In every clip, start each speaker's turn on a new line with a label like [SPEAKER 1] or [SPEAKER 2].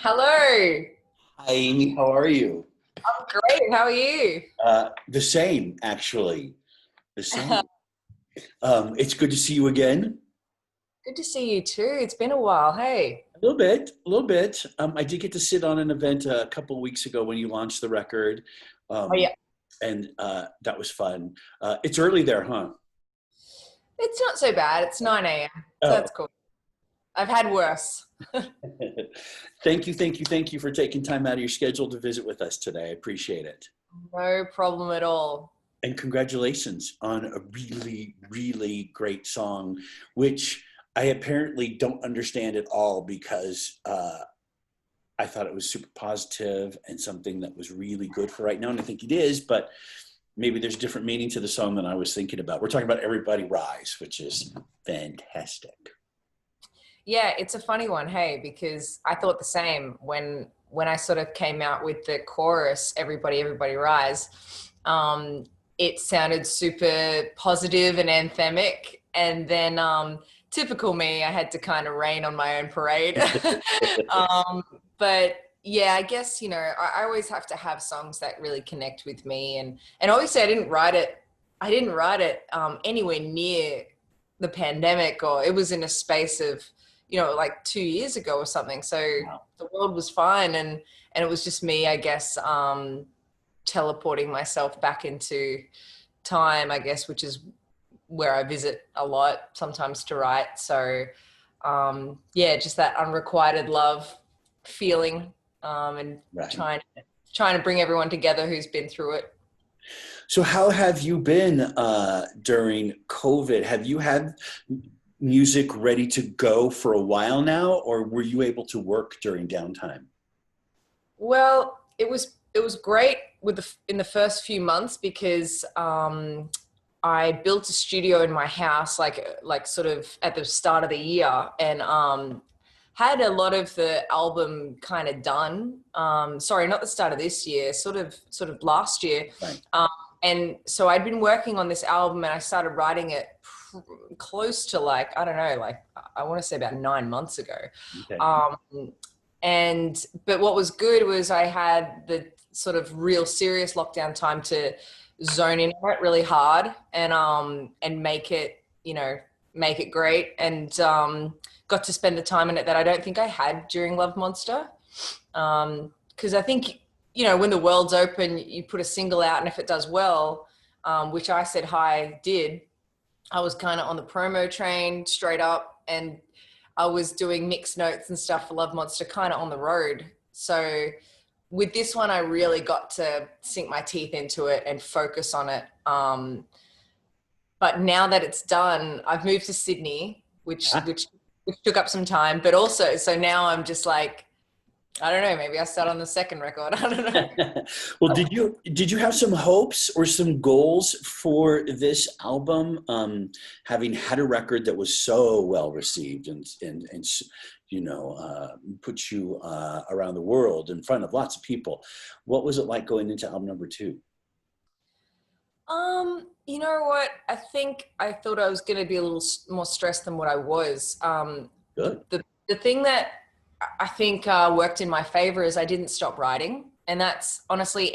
[SPEAKER 1] Hello.
[SPEAKER 2] Hi, Amy. How are you?
[SPEAKER 1] I'm great. How are you?
[SPEAKER 2] The same, actually. The same. It's good to see you again.
[SPEAKER 1] Good to see you too. It's been a while. Hey.
[SPEAKER 2] A little bit, a little bit. I did get to sit on an event a couple of weeks ago when you launched the record,
[SPEAKER 1] Oh
[SPEAKER 2] um,
[SPEAKER 1] yeah.
[SPEAKER 2] and that was fun. It's early there, huh?
[SPEAKER 1] It's not so bad. It's 9 a.m. So
[SPEAKER 2] Oh,
[SPEAKER 1] that's cool. I've had worse.
[SPEAKER 2] thank you for taking time out of your schedule to visit with us today. I appreciate it.
[SPEAKER 1] No problem at all.
[SPEAKER 2] And congratulations on a really, really great song, which I apparently don't understand at all because I thought it was super positive and something that was really good for right now. And I think it is, but maybe there's different meaning to the song than I was thinking about. We're talking about Everybody Rise, which is fantastic.
[SPEAKER 1] Yeah, it's a funny one, hey, because I thought the same when I sort of came out with the chorus, Everybody Rise. Um, it sounded super positive and anthemic. And then typical me, I had to kind of rain on my own parade. um, but yeah, I guess, I always have to have songs that really connect with me. And obviously I didn't write it anywhere near the pandemic, or it was in a space of like 2 years ago or something. So
[SPEAKER 2] Wow.
[SPEAKER 1] the world was fine, and it was just me, I guess, teleporting myself back into time, I guess, which is where I visit a lot sometimes to write. So yeah, just that unrequited love feeling, and
[SPEAKER 2] Right.
[SPEAKER 1] trying to bring everyone together who's been through it.
[SPEAKER 2] So, how have you been during COVID? Have you had music ready to go for a while now, or were you able to work during downtime?
[SPEAKER 1] Well, it was great in the first few months because I built a studio in my house, like sort of at the start of the year, and had a lot of the album kind of done. Sorry, not the start of this year, sort of last year.
[SPEAKER 2] Right.
[SPEAKER 1] Um, and so I'd been working on this album, and I started writing it close to, like, I don't know, like I want to say about 9 months ago.
[SPEAKER 2] Okay.
[SPEAKER 1] Um, and but what was good was I had the sort of real serious lockdown time to zone in on it really hard, and make it great, and got to spend the time in it that I don't think I had during Love Monster. Because I think, when the world's open, you put a single out, and if it does well, which I said hi did, I was kind of on the promo train straight up, and I was doing mixed notes and stuff for Love Monster kind of on the road. So with this one, I really got to sink my teeth into it and focus on it. But now that it's done, I've moved to Sydney,
[SPEAKER 2] Ah.
[SPEAKER 1] which took up some time. But also, so now I'm just like, I don't know, maybe I start on the second record. I don't know.
[SPEAKER 2] Well, did you have some hopes or some goals for this album? Having had a record that was so well received and put you around the world in front of lots of people, what was it like going into album number two?
[SPEAKER 1] You know what? I think I thought I was going to be a little more stressed than what I was.
[SPEAKER 2] Good.
[SPEAKER 1] The thing that I think worked in my favor is I didn't stop writing, and that's honestly,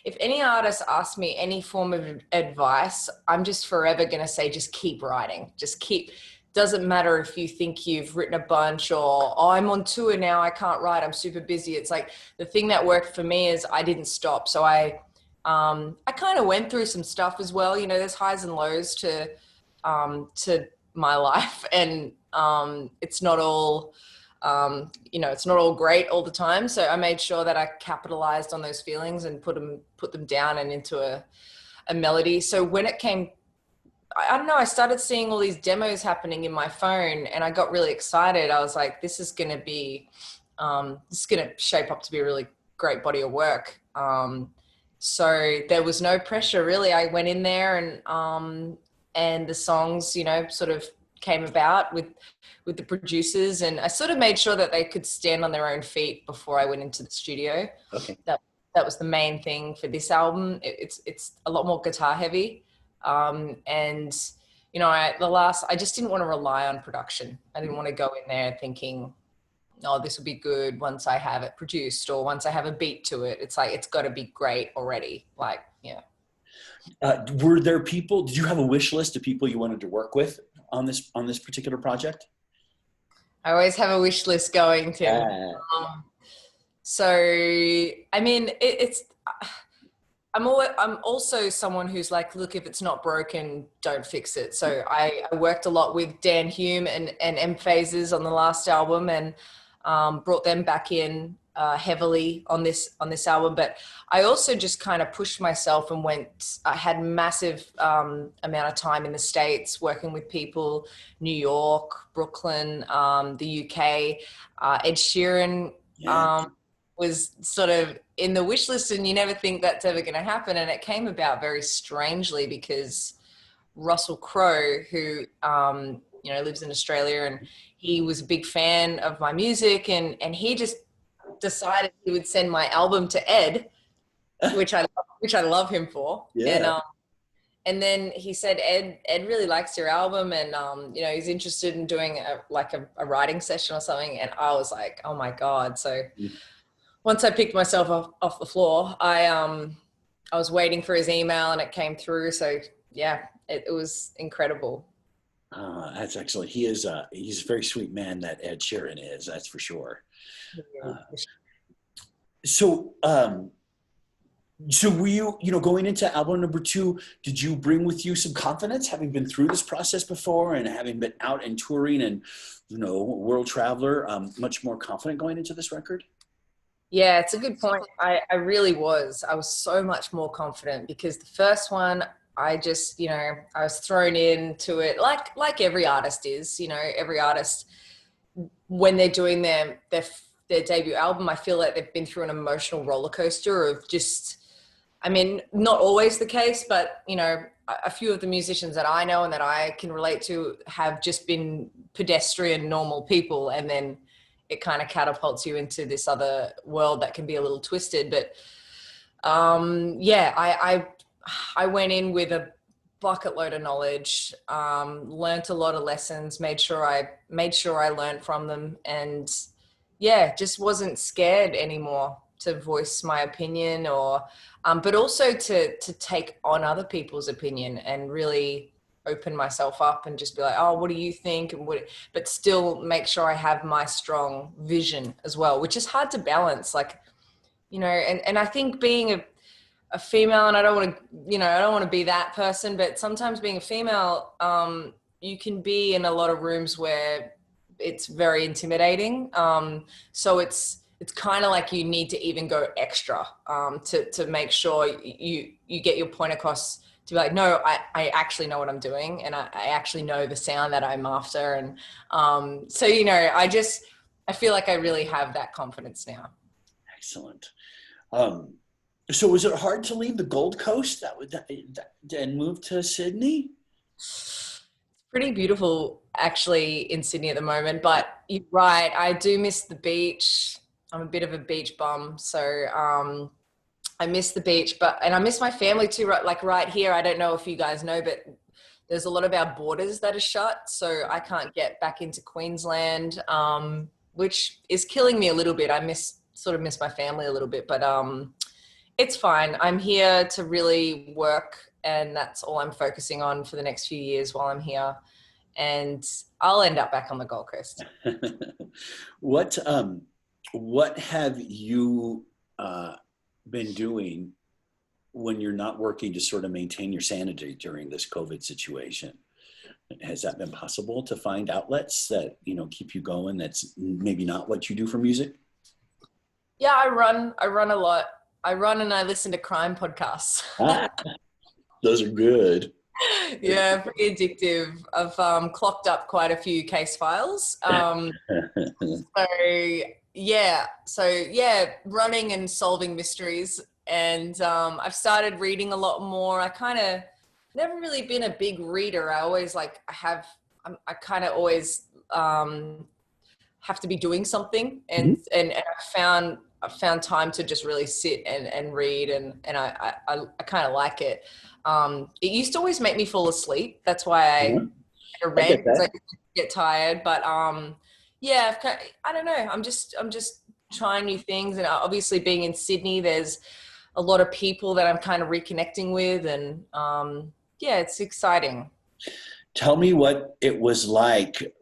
[SPEAKER 1] if any artist asks me any form of advice, I'm just forever going to say, just keep writing, just keep. Doesn't matter if you think you've written a bunch, or, oh, I'm on tour now, I can't write, I'm super busy. It's like the thing that worked for me is I didn't stop. So I kind of went through some stuff as well. There's highs and lows to my life, and it's not all it's not all great all the time. So I made sure that I capitalized on those feelings and put them down and into a melody. So when it came, I don't know, I started seeing all these demos happening in my phone, and I got really excited. I was like, this is going to shape up to be a really great body of work. So there was no pressure really. I went in there, and the songs, sort of came about with the producers, and I sort of made sure that they could stand on their own feet before I went into the studio.
[SPEAKER 2] Okay.
[SPEAKER 1] That was the main thing for this album. It's a lot more guitar heavy, and I just didn't want to rely on production. I didn't want to go in there thinking, oh, this will be good once I have it produced or once I have a beat to it. It's like, it's got to be great already. Like, yeah.
[SPEAKER 2] Were there people, did you have a wish list of people you wanted to work with on this particular project?
[SPEAKER 1] I always have a wish list going, Tim. So, I mean, I'm also someone who's like, look, if it's not broken, don't fix it. So I worked a lot with Dan Hume and M Phases on the last album, and brought them back in heavily on this album. But I also just kind of pushed myself and I had massive amount of time in the States working with people, New York, Brooklyn, the UK, Ed Sheeran.
[SPEAKER 2] Yeah.
[SPEAKER 1] Was sort of in the wish list, and you never think that's ever going to happen. And it came about very strangely because Russell Crowe, who, lives in Australia, and he was a big fan of my music, and he just decided he would send my album to Ed, which I love him for.
[SPEAKER 2] Yeah.
[SPEAKER 1] And then he said, Ed really likes your album, and he's interested in doing a writing session or something. And I was like, oh my God. So once I picked myself off the floor, I was waiting for his email, and it came through. So yeah, it was incredible.
[SPEAKER 2] That's excellent. He's a very sweet man, that Ed Sheeran is, that's for sure. So were you, going into album number 2, did you bring with you some confidence, having been through this process before and having been out and touring and, world traveler, much more confident going into this record?
[SPEAKER 1] Yeah, it's a good point. I really was. I was so much more confident because the first one, I just, I was thrown into it like every artist is, every artist, when they're doing their debut album, I feel like they've been through an emotional roller coaster of just, I mean, not always the case, but, a few of the musicians that I know and that I can relate to have just been pedestrian, normal people. And then it kind of catapults you into this other world that can be a little twisted. But I went in with a bucket load of knowledge, learned a lot of lessons, made sure I learned from them, and just wasn't scared anymore to voice my opinion, or but also to take on other people's opinion and really open myself up and just be like, oh, what do you think? But still make sure I have my strong vision as well, which is hard to balance. Like, and I think being a female, and I don't want to be that person, but sometimes being a female, you can be in a lot of rooms where it's very intimidating. So it's kind of like you need to even go extra to make sure you get your point across, to be like, no, I actually know what I'm doing, and I actually know the sound that I'm after. And I feel like I really have that confidence now.
[SPEAKER 2] Excellent. So was it hard to leave the Gold Coast and move to Sydney?
[SPEAKER 1] It's pretty beautiful actually in Sydney at the moment, but you're right, I do miss the beach. I'm a bit of a beach bum, so I miss the beach, and I miss my family too. Right here, I don't know if you guys know, but there's a lot of our borders that are shut, so I can't get back into Queensland, which is killing me a little bit. I miss my family a little bit, but it's fine. I'm here to really work, and that's all I'm focusing on for the next few years while I'm here, and I'll end up back on the Gold Coast.
[SPEAKER 2] What have you been doing when you're not working to sort of maintain your sanity during this COVID situation? Has that been possible to find outlets that, keep you going? That's maybe not what you do for music?
[SPEAKER 1] Yeah, I run a lot. I run and I listen to crime podcasts.
[SPEAKER 2] Those are good.
[SPEAKER 1] Yeah, pretty addictive. I've clocked up quite a few case files. So running and solving mysteries. And I've started reading a lot more. I kind of never really been a big reader. I always I kind of always have to be doing something. And I found time to just really sit and read, and I kind of like it. It used to always make me fall asleep. That's why I read, because I get tired. But Yeah, I don't know. I'm just trying new things, and obviously being in Sydney, there's a lot of people that I'm kind of reconnecting with, and yeah, it's exciting.
[SPEAKER 2] Tell me what it was like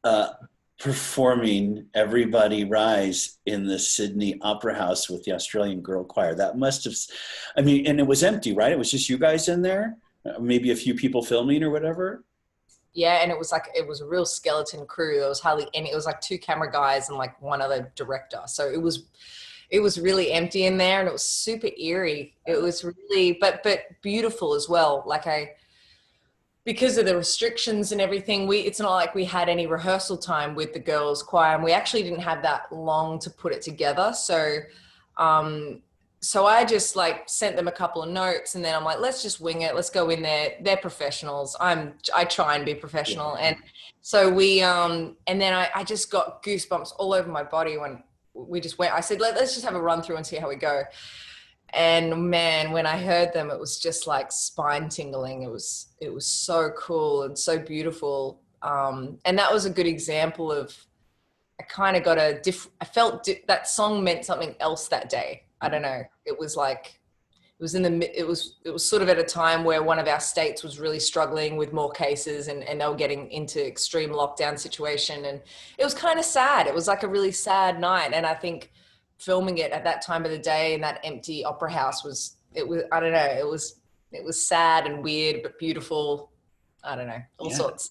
[SPEAKER 2] uh, performing Everybody Rise in the Sydney Opera House with the Australian Girl Choir. That must have, I mean, and it was empty, right? It was just you guys in there, maybe a few people filming or whatever.
[SPEAKER 1] Yeah, and it was a real skeleton crew. There was hardly any. It was like two camera guys and like one other director. So it was really empty in there, and it was super eerie. It was really, but beautiful as well. Like because of the restrictions and everything, it's not like we had any rehearsal time with the girls choir, and we actually didn't have that long to put it together. Um, so I just like sent them a couple of notes, and then I'm like, let's just wing it. Let's go in there. They're professionals. I try and be professional.
[SPEAKER 2] Yeah.
[SPEAKER 1] And so and then I just got goosebumps all over my body when we just went. I said, let's just have a run through and see how we go. And man, when I heard them, it was just like spine tingling. It was so cool and so beautiful. And that was a good example of, I kind of got I felt that song meant something else that day. I don't know. It was like, it was sort of at a time where one of our states was really struggling with more cases, and they were getting into extreme lockdown situation. And it was kind of sad. It was like a really sad night. And I think filming it at that time of the day in that empty opera house I don't know, it was sad and weird, but beautiful. I don't know, all
[SPEAKER 2] Yeah.
[SPEAKER 1] sorts.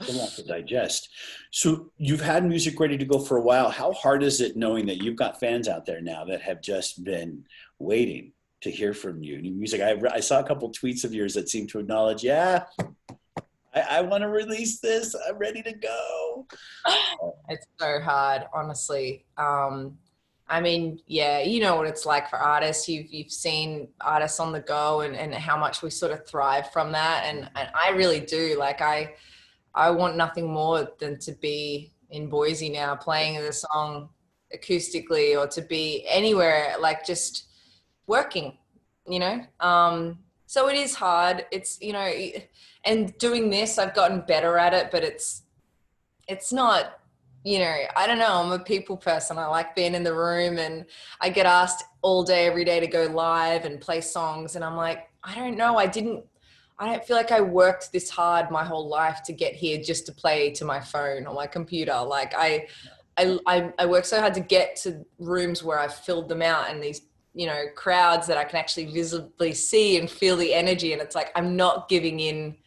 [SPEAKER 2] Still a lot to digest. So you've had music ready to go for a while. How hard is it knowing that you've got fans out there now that have just been waiting to hear from you? New music. I saw a couple tweets of yours that seem to acknowledge, yeah, I want to release this. I'm ready to go.
[SPEAKER 1] It's so hard, honestly. I mean, yeah, you know what it's like for artists. You've seen artists on the go, and how much we sort of thrive from that. And I really do. Like I want nothing more than to be in Boise now playing the song acoustically, or to be anywhere, like just working, you know? So it is hard. It's, you know, and doing this, I've gotten better at it, but it's not, you know, I don't know. I'm a people person. I like being in the room, and I get asked all day, every day to go live and play songs. And I'm like, I don't know. I don't feel like I worked this hard my whole life to get here just to play to my phone or my computer. Like I work so hard to get to rooms where I've filled them out, and these, you know, crowds that I can actually visibly see and feel the energy. And it's like, I'm not giving in.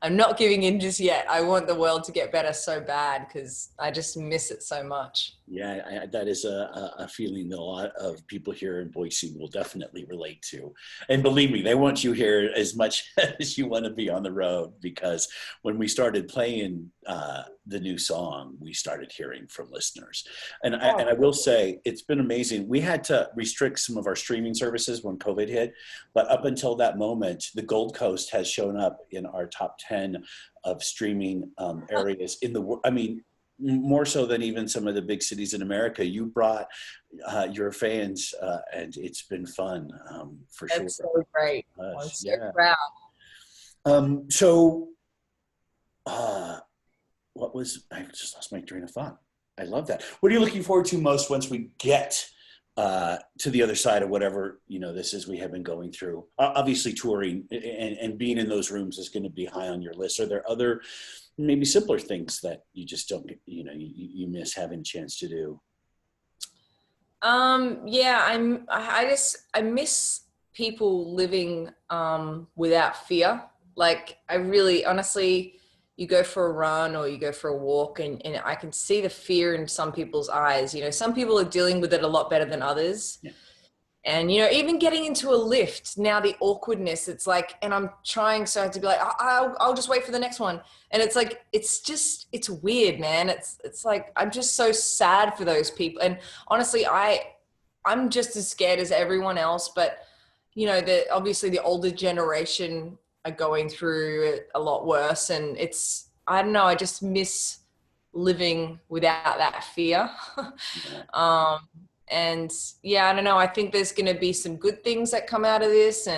[SPEAKER 1] I'm not giving in just yet. I want the world to get better so bad, because I just miss it so much.
[SPEAKER 2] Yeah, that is a feeling that a lot of people here in Boise will definitely relate to. And believe me, they want you here as much as you want to be on the road, because when we started playing the new song, we started hearing from listeners. And I will say, it's been amazing. We had to restrict some of our streaming services when COVID hit, but up until that moment, the Gold Coast has shown up in our top 10 of streaming areas in the world. I mean, more so than even some of the big cities in America. You brought your fans, and it's been fun, for sure.
[SPEAKER 1] That's so great. I'm so proud.
[SPEAKER 2] So what was, I just lost my train of thought. I love that. What are you looking forward to most once we get to the other side of whatever, you know, this is we have been going through? Obviously touring and being in those rooms is going to be high on your list. Are there other maybe simpler things that you just don't, you know, you miss having a chance to do?
[SPEAKER 1] Yeah, I miss people living without fear. Like I really, honestly, you go for a run or you go for a walk, and I can see the fear in some people's eyes. You know, some people are dealing with it a lot better than others.
[SPEAKER 2] Yeah.
[SPEAKER 1] And, you know, even getting into a lift now, the awkwardness, it's like, and I'm trying so hard to be like, I'll just wait for the next one. And it's like, it's weird, man. It's like, I'm just so sad for those people. And honestly, I'm just as scared as everyone else, but you know, obviously the older generation are going through it a lot worse. And I don't know, I just miss living without that fear. And yeah, I don't know. I think there's going to be some good things that come out of this.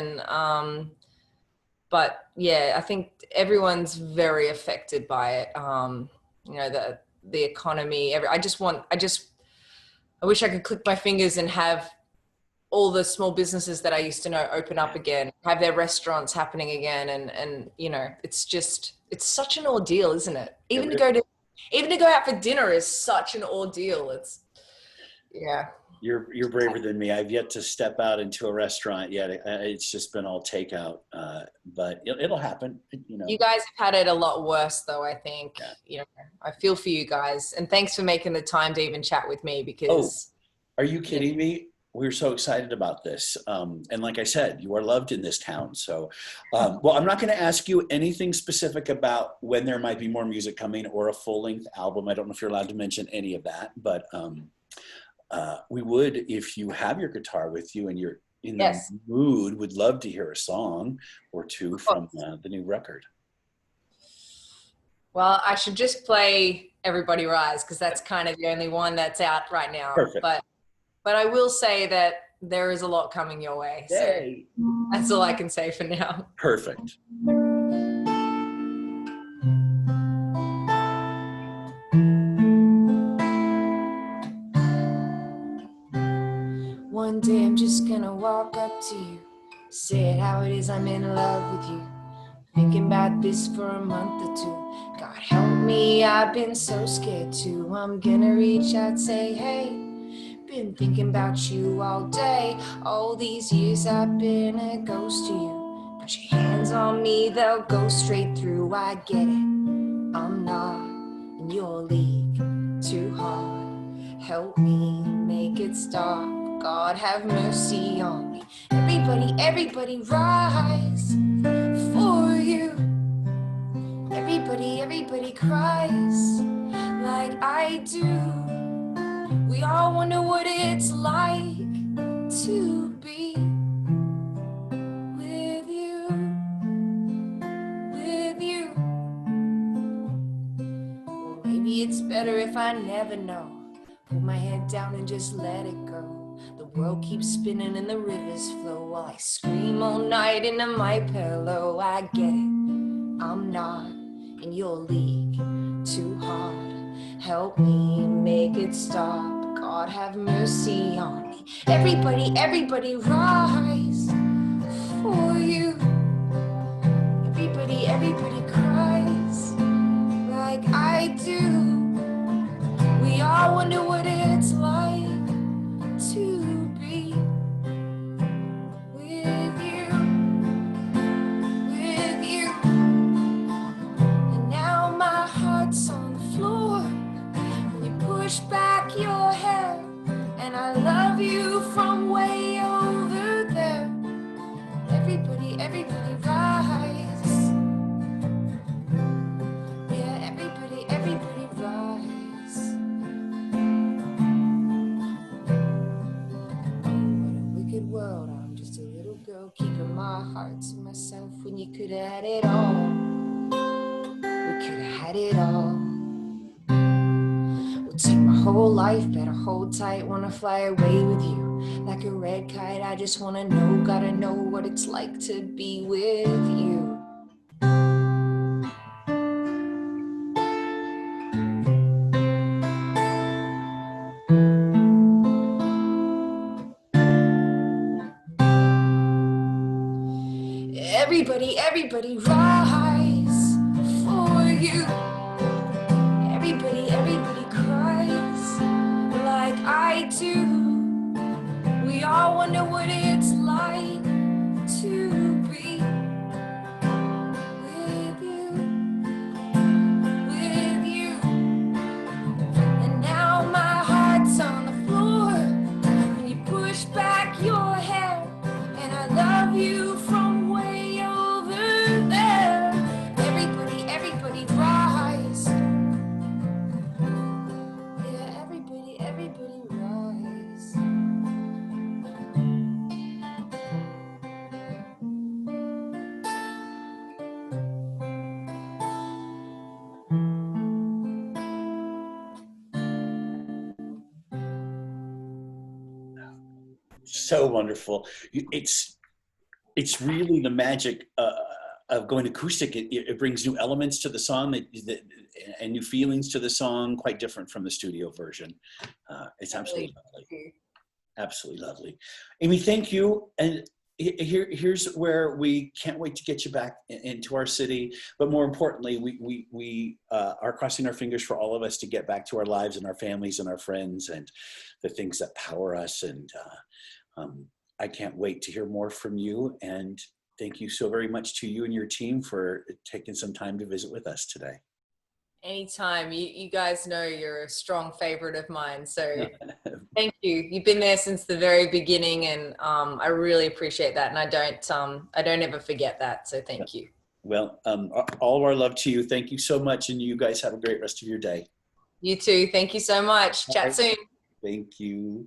[SPEAKER 1] But yeah, I think everyone's very affected by it. You know, the economy. I wish I could click my fingers and have all the small businesses that I used to know open up again, have their restaurants happening again. And, you know, it's such an ordeal, isn't it? Even to go out for dinner is such an ordeal. Yeah.
[SPEAKER 2] You're braver than me. I've yet to step out into a restaurant yet. It's just been all takeout, but it'll happen. You know,
[SPEAKER 1] you guys have had it a lot worse, though. I think.
[SPEAKER 2] Yeah.
[SPEAKER 1] You know, I feel for you guys, and thanks for making the time to even chat with me. Because
[SPEAKER 2] are you kidding me? We're so excited about this, and like I said, you are loved in this town. So, well, I'm not going to ask you anything specific about when there might be more music coming or a full-length album. I don't know if you're allowed to mention any of that, but. We would, if you have your guitar with you and you're in the mood, would love to hear a song or two from the new record.
[SPEAKER 1] Well, I should just play Everybody Rise, because that's kind of the only one that's out right now.
[SPEAKER 2] Perfect.
[SPEAKER 1] But I will say that there is a lot coming your way.
[SPEAKER 2] Yay.
[SPEAKER 1] So that's all I can say for now.
[SPEAKER 2] Perfect.
[SPEAKER 1] One day I'm just gonna walk up to you, say it how it is, I'm in love with you. Thinking about this for a month or two. God help me, I've been so scared too. I'm gonna reach out, say hey. Been thinking about you all day. All these years I've been a ghost to you. Put your hands on me, they'll go straight through. I get it, I'm not in your league. Too hard, help me make it stop. God have mercy on me. Everybody rise for you. Everybody cries like I do. We all wonder what it's like to be with you, with you. Well, maybe it's better if I never know. Put my head down and just let it go. The world keeps spinning and the rivers flow while I scream all night into my pillow. I get it, I'm not in your league. Too hard, help me make it stop. God have mercy on me. Everybody rise for you. Everybody cries like I do. We all wonder what it's like to be with you, with you. And now my heart's on the floor when you push back your hair, and I love you from way over there. Everybody rise. Yeah, everybody rise. Wicked world, I'm just a little girl keeping my heart to myself when you could have had it all. We could have had it all. We'll take my whole life, better hold tight, wanna fly away with you like a red kite. I just wanna know, gotta know what it's like to be with you. Everybody rise for you. Everybody cries like I do. We all wonder what it's like to be with you, with you. And now my heart's on the floor when you push back your hair, and I love you from way over there. Everybody rise. Yeah, everybody rise.
[SPEAKER 2] So wonderful. It's really the magic of going acoustic, it brings new elements to the song and new feelings to the song, quite different from the studio version. It's absolutely lovely. Absolutely lovely. Amy, thank you. And here's where we can't wait to get you back into our city. But more importantly, we are crossing our fingers for all of us to get back to our lives and our families and our friends and the things that power us. And I can't wait to hear more from you. And thank you so very much to you and your team for taking some time to visit with us today.
[SPEAKER 1] Anytime. You guys know you're a strong favorite of mine. So thank you. You've been there since the very beginning, and I really appreciate that. And I don't ever forget that. So thank you.
[SPEAKER 2] Well, all of our love to you. Thank you so much. And you guys have a great rest of your day.
[SPEAKER 1] You too. Thank you so much. Chat soon.
[SPEAKER 2] Thank you.